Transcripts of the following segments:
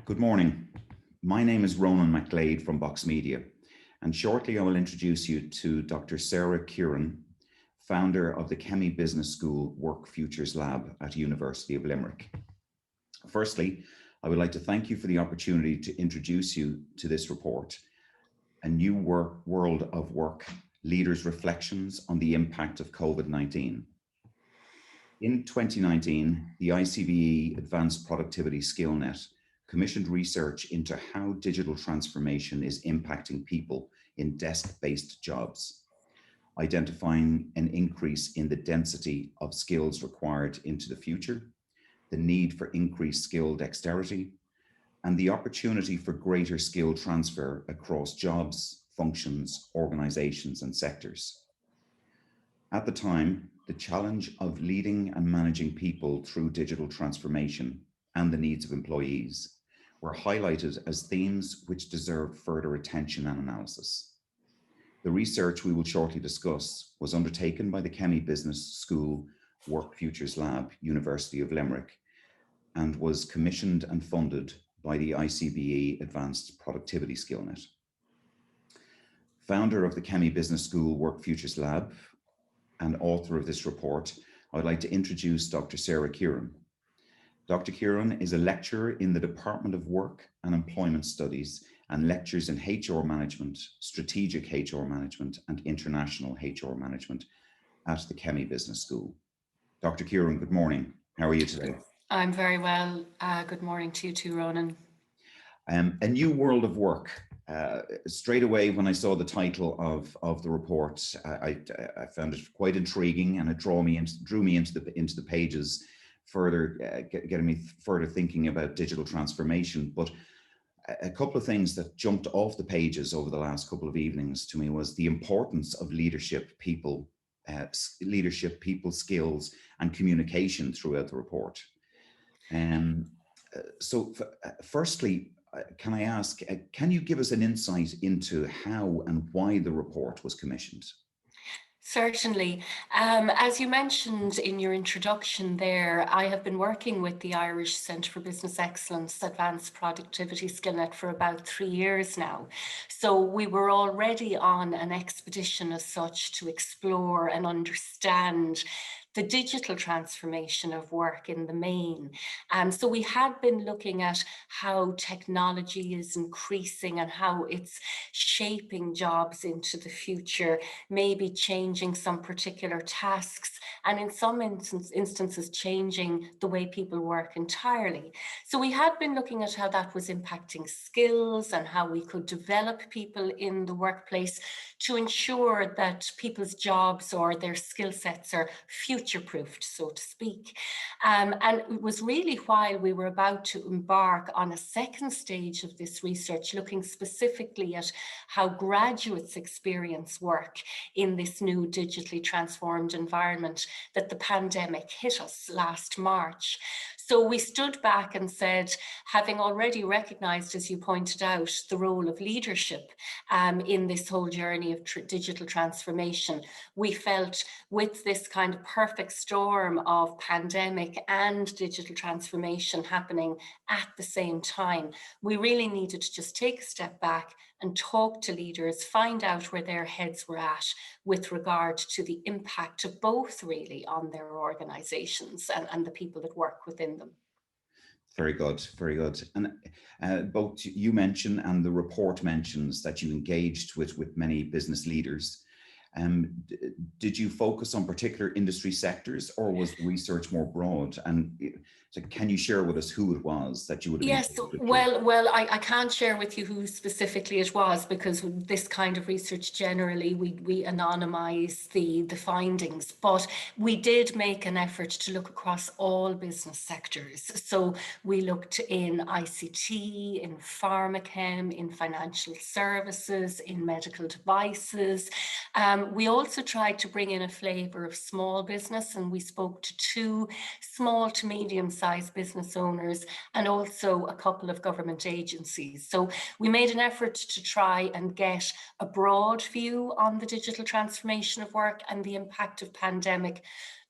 Good morning. My name is Ronan McGlade from Box Media, and shortly I will introduce you to Dr. Sarah Kieran, founder of the Chemie Business School Work Futures Lab at University of Limerick. Firstly, I would like to thank you for the opportunity to introduce you to this report, A New World of Work, Leaders' Reflections on the Impact of COVID-19. In 2019, the ICBE Advanced Productivity SkillNet commissioned research into how digital transformation is impacting people in desk-based jobs, identifying an increase in the density of skills required into the future, the need for increased skill dexterity, and the opportunity for greater skill transfer across jobs, functions, organizations, and sectors. At the time, the challenge of leading and managing people through digital transformation and the needs of employees were highlighted as themes which deserve further attention and analysis. The research we will shortly discuss was undertaken by the Chemie Business School Work Futures Lab, University of Limerick, and was commissioned and funded by the ICBE Advanced Productivity SkillNet. Founder of the Chemie Business School Work Futures Lab and author of this report, I would like to introduce Dr. Sarah Kieran. Dr. Kieran is a lecturer in the Department of Work and Employment Studies and lectures in HR management, strategic HR management, and international HR management at the Chemie Business School. Dr. Kieran, good morning. How are you today? I'm very well. Good morning to you too, Ronan. A New World of Work. Straight away, when I saw the title of the report, I found it quite intriguing, and it drew me into the pages, further getting me further thinking about digital transformation. But a couple of things that jumped off the pages over the last couple of evenings to me was the importance of leadership, people skills, and communication throughout the report. Firstly, can I ask, can you give us an insight into how and why the report was commissioned? Certainly. As you mentioned in your introduction there, I have been working with the Irish Centre for Business Excellence Advanced Productivity SkillNet for about 3 years now. So we were already on an expedition as such to explore and understand the digital transformation of work in the main. So we had been looking at how technology is increasing and how it's shaping jobs into the future, maybe changing some particular tasks, and in some instances changing the way people work entirely. So we had been looking at how that was impacting skills and how we could develop people in the workplace to ensure that people's jobs or their skill sets are future-proofed, so to speak. And it was really while we were about to embark on a second stage of this research, looking specifically at how graduates experience work in this new digitally transformed environment, that the pandemic hit us last March. So we stood back and said, having already recognized, as you pointed out, the role of leadership in this whole journey of digital transformation, we felt with this kind of perfect storm of pandemic and digital transformation happening at the same time, we really needed to just take a step back and talk to leaders, find out where their heads were at with regard to the impact of both really on their organizations and the people that work within them. Very good, very good. And both you mentioned and the report mentions that you engaged with many business leaders. Did you focus on particular industry sectors, or was the research more broad? And so can you share with us who it was that you would have? Yes, well, I can't share with you who specifically it was, because this kind of research generally we anonymize the findings, but we did make an effort to look across all business sectors. So we looked in ICT, in pharmachem, in financial services, in medical devices. We also tried to bring in a flavor of small business, and we spoke to 2 small to medium-sized business owners and also a couple of government agencies. So we made an effort to try and get a broad view on the digital transformation of work and the impact of pandemic,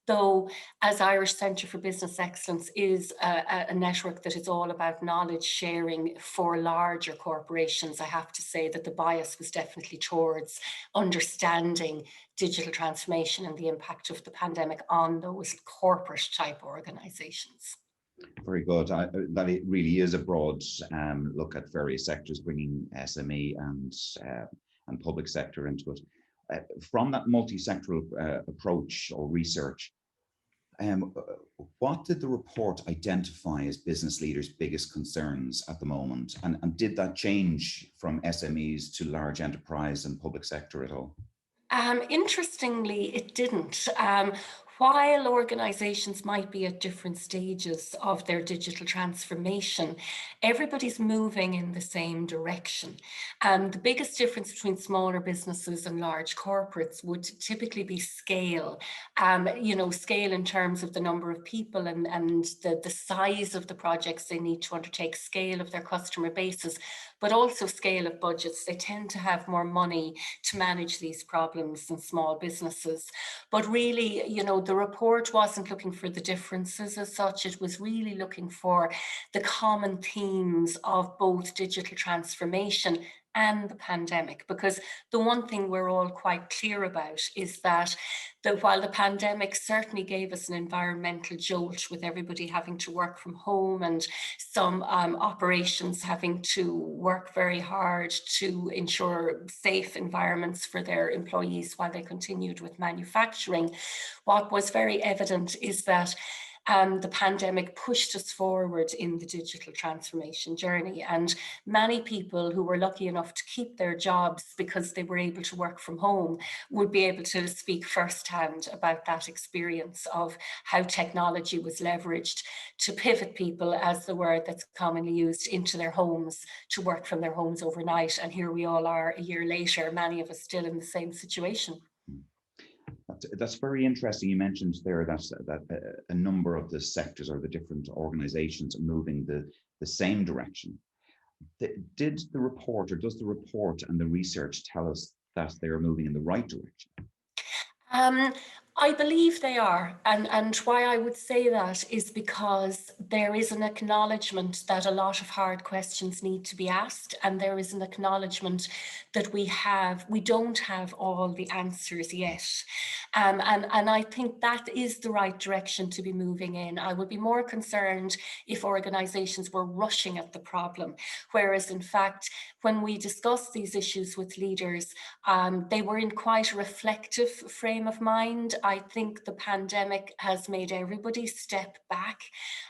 Though, as Irish Centre for Business Excellence is a network that is all about knowledge sharing for larger corporations, I have to say that the bias was definitely towards understanding digital transformation and the impact of the pandemic on those corporate type organizations. Very good. That it really is a broad look at various sectors, bringing SME and public sector into it. From that multi-sectoral approach or research, what did the report identify as business leaders' biggest concerns at the moment? And did that change from SMEs to large enterprise and public sector at all? Interestingly, it didn't. While organizations might be at different stages of their digital transformation, everybody's moving in the same direction. The biggest difference between smaller businesses and large corporates would typically be scale. Scale in terms of the number of people and the size of the projects they need to undertake, scale of their customer bases, but also scale of budgets. They tend to have more money to manage these problems than small businesses. But really, the report wasn't looking for the differences as such. It was really looking for the common themes of both digital transformation and the pandemic, because the one thing we're all quite clear about is that while the pandemic certainly gave us an environmental jolt with everybody having to work from home and some operations having to work very hard to ensure safe environments for their employees while they continued with manufacturing, what was very evident is that the pandemic pushed us forward in the digital transformation journey. And many people who were lucky enough to keep their jobs because they were able to work from home would be able to speak firsthand about that experience of how technology was leveraged to pivot people, as the word that's commonly used, into their homes, to work from their homes overnight. And here we all are a year later, many of us still in the same situation. That's very interesting. You mentioned there that a number of the sectors or the different organizations are moving the same direction. Did the report, or does the report and the research tell us that they are moving in the right direction? I believe they are. And why I would say that is because there is an acknowledgement that a lot of hard questions need to be asked. And there is an acknowledgement that we don't have all the answers yet. And I think that is the right direction to be moving in. I would be more concerned if organizations were rushing at the problem. Whereas in fact, when we discussed these issues with leaders, they were in quite a reflective frame of mind. I think the pandemic has made everybody step back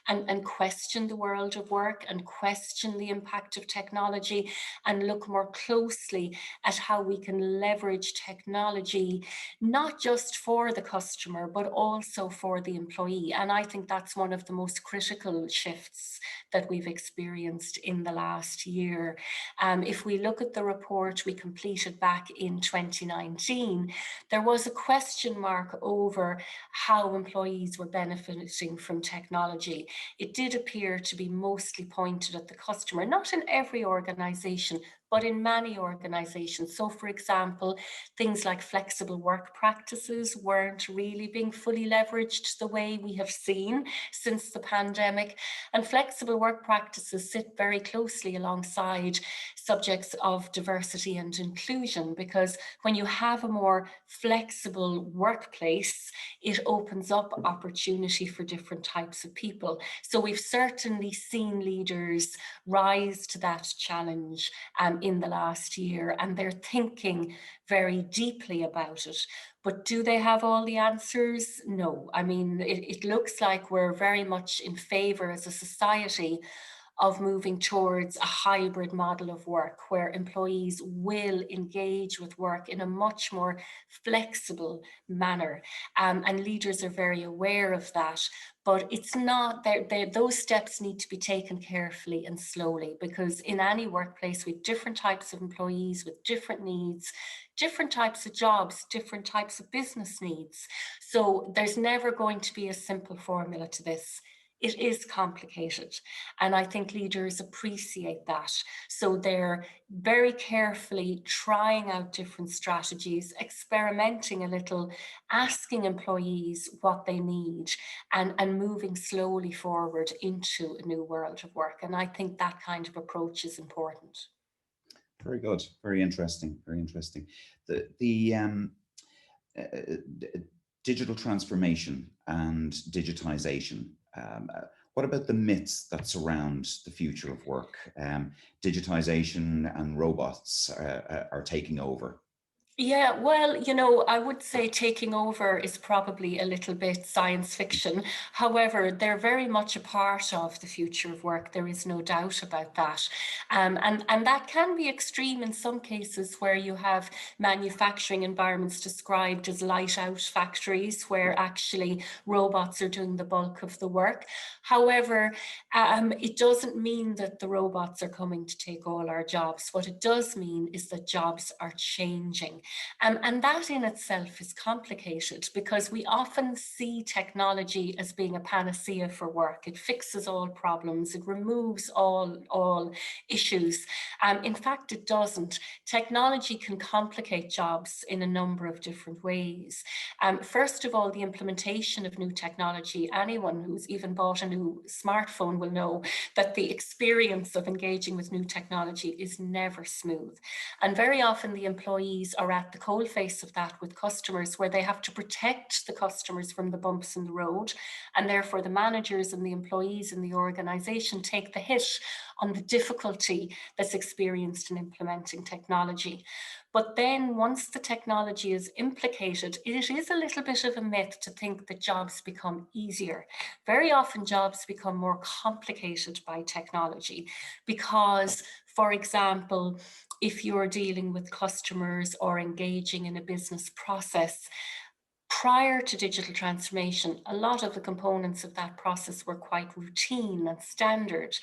and question the world of work and question the impact of technology and look more closely at how we can leverage technology, not just for the customer, but also for the employee. And I think that's one of the most critical shifts that we've experienced in the last year. If we look at the report we completed back in 2019, there was a question mark over how employees were benefiting from technology. It did appear to be mostly pointed at the customer, not in every organization, but in many organizations. So for example, things like flexible work practices weren't really being fully leveraged the way we have seen since the pandemic. And flexible work practices sit very closely alongside subjects of diversity and inclusion, because when you have a more flexible workplace, it opens up opportunity for different types of people. So we've certainly seen leaders rise to that challenge in the last year, and they're thinking very deeply about it. But do they have all the answers? No. I mean, it looks like we're very much in favor as a society of moving towards a hybrid model of work where employees will engage with work in a much more flexible manner. And leaders are very aware of that. But it's not, those steps need to be taken carefully and slowly, because in any workplace with different types of employees, with different needs, different types of jobs, different types of business needs. So there's never going to be a simple formula to this. it is complicated. And I think leaders appreciate that. So they're very carefully trying out different strategies, experimenting a little, asking employees what they need, and moving slowly forward into a new world of work. And I think that kind of approach is important. Very good. Very interesting. Very interesting. The digital transformation and digitization. What about the myths that surround the future of work? Digitization and robots are taking over. Yeah, well, I would say taking over is probably a little bit science fiction. However, they're very much a part of the future of work. There is no doubt about that. And that can be extreme in some cases where you have manufacturing environments described as light out factories where actually robots are doing the bulk of the work. However, it doesn't mean that the robots are coming to take all our jobs. What it does mean is that jobs are changing. And that in itself is complicated because we often see technology as being a panacea for work. It fixes all problems, it removes all issues. In fact, it doesn't. Technology can complicate jobs in a number of different ways. First of all, the implementation of new technology. Anyone who's even bought a new smartphone will know that the experience of engaging with new technology is never smooth. And very often the employees are at the coalface of that with customers, where they have to protect the customers from the bumps in the road. And therefore the managers and the employees in the organization take the hit on the difficulty that's experienced in implementing technology. But then once the technology is implicated, it is a little bit of a myth to think that jobs become easier. Very often jobs become more complicated by technology because, for example, if you're dealing with customers or engaging in a business process, prior to digital transformation, a lot of the components of that process were quite routine and standard,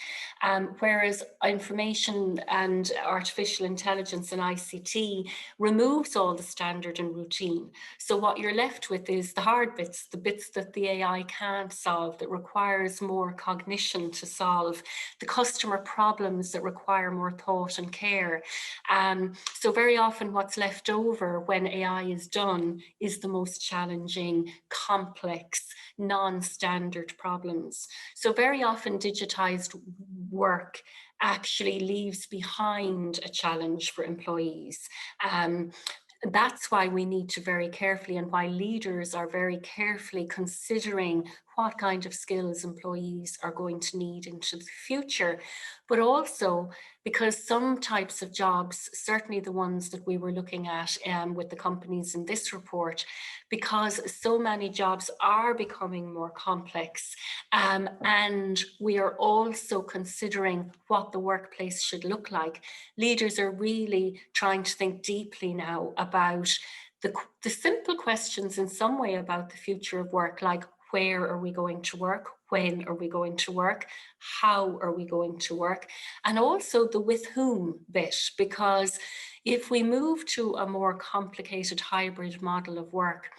whereas information and artificial intelligence and ICT removes all the standard and routine. So what you're left with is the hard bits, the bits that the AI can't solve, that requires more cognition to solve, the customer problems that require more thought and care. So very often what's left over when AI is done is the most challenging, complex, non-standard problems. So very often digitized work actually leaves behind a challenge for employees. That's why we need to very carefully, and why leaders are very carefully considering what kind of skills employees are going to need into the future, but also because some types of jobs, certainly the ones that we were looking at with the companies in this report, because so many jobs are becoming more complex, and we are also considering what the workplace should look like. Leaders are really trying to think deeply now about the simple questions in some way about the future of work, like where are we going to work? When are we going to work? How are we going to work? And also the with whom bit, because if we move to a more complicated hybrid model of work,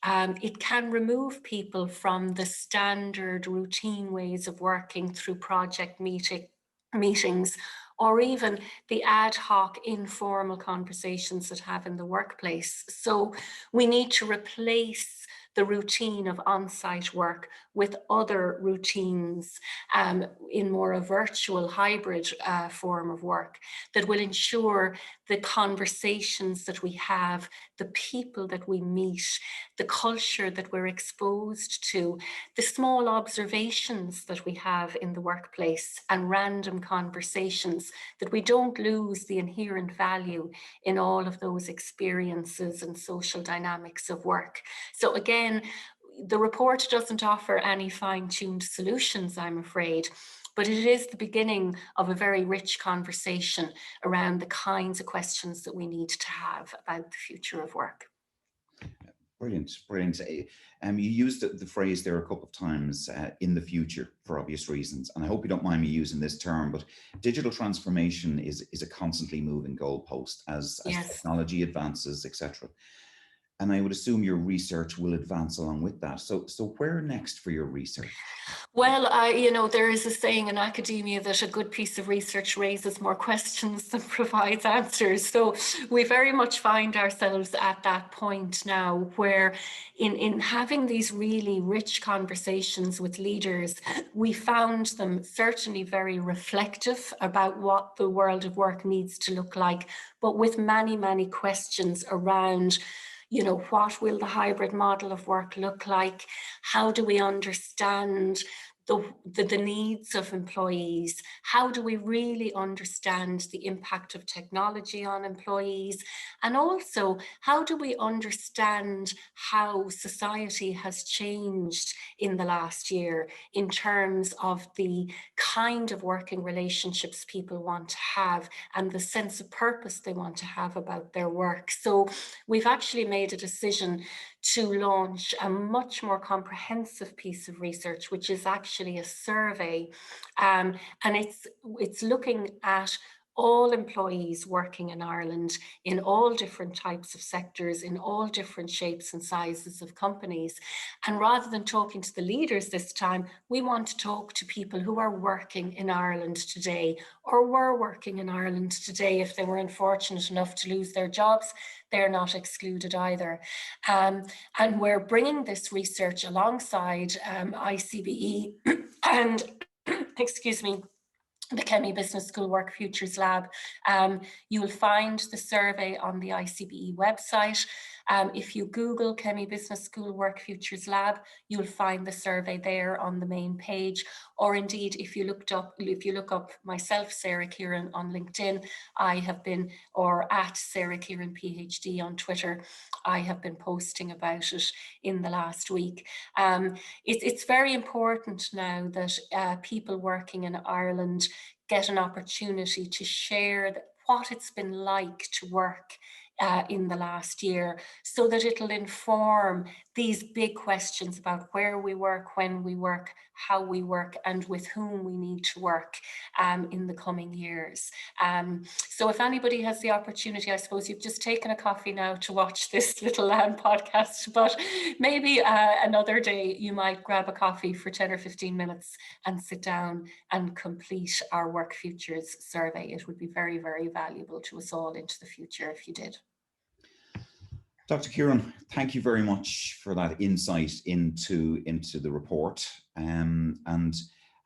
it can remove people from the standard routine ways of working through project meetings, or even the ad hoc informal conversations that have in the workplace. So we need to replace the routine of on-site work with other routines in more a virtual hybrid form of work that will ensure the conversations that we have, the people that we meet, the culture that we're exposed to, the small observations that we have in the workplace and random conversations, that we don't lose the inherent value in all of those experiences and social dynamics of work. So again, the report doesn't offer any fine-tuned solutions, I'm afraid, but it is the beginning of a very rich conversation around the kinds of questions that we need to have about the future of work. Brilliant, brilliant. You used the phrase there a couple of times, in the future, for obvious reasons. And I hope you don't mind me using this term, but digital transformation is a constantly moving goalpost as Yes. technology advances, etc. And I would assume your research will advance along with that. So where next for your research? Well, there is a saying in academia that a good piece of research raises more questions than provides answers. So we very much find ourselves at that point now where in having these really rich conversations with leaders, we found them certainly very reflective about what the world of work needs to look like, but with many, many questions around, what will the hybrid model of work look like? How do we understand the needs of employees? How do we really understand the impact of technology on employees? And also, how do we understand how society has changed in the last year in terms of the kind of working relationships people want to have and the sense of purpose they want to have about their work? So we've actually made a decision to launch a much more comprehensive piece of research, which is actually a survey, and it's looking at all employees working in Ireland in all different types of sectors, in all different shapes and sizes of companies. And rather than talking to the leaders this time, we want to talk to people who are working in Ireland today, or were working in Ireland today if they were unfortunate enough to lose their jobs. They're not excluded either. And we're bringing this research alongside ICBE and, excuse me, the Chemie Business School Work Futures Lab. You will find the survey on the ICBE website. If you Google Chemie Business School Work Futures Lab, you'll find the survey there on the main page. Or indeed, if you look up myself, Sarah Kieran, on LinkedIn, or at Sarah Kieran PhD on Twitter, I have been posting about it in the last week. It's very important now that people working in Ireland get an opportunity to share what it's been like to work in the last year, so that it'll inform these big questions about where we work, when we work, how we work, and with whom we need to work in the coming years. So if anybody has the opportunity, I suppose you've just taken a coffee now to watch this little podcast, but maybe another day you might grab a coffee for 10 or 15 minutes and sit down and complete our Work Futures survey. It would be very, very valuable to us all into the future if you did. Dr. Kieran, thank you very much for that insight into the report. And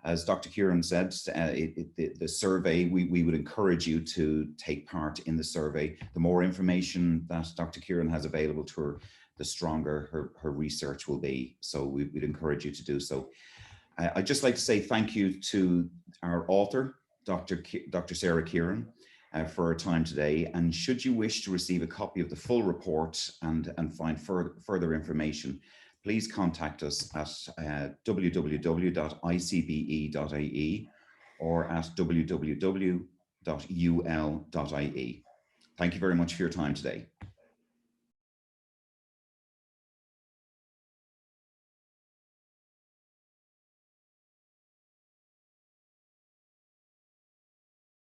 as Dr. Kieran said, the survey, we would encourage you to take part in the survey. The more information that Dr. Kieran has available to her, the stronger her research will be. So we'd encourage you to do so. I'd just like to say thank you to our author, Dr. Sarah Kieran, for our time today. And should you wish to receive a copy of the full report and find further information, please contact us at www.icbe.ie or at www.ul.ie. Thank you very much for your time today.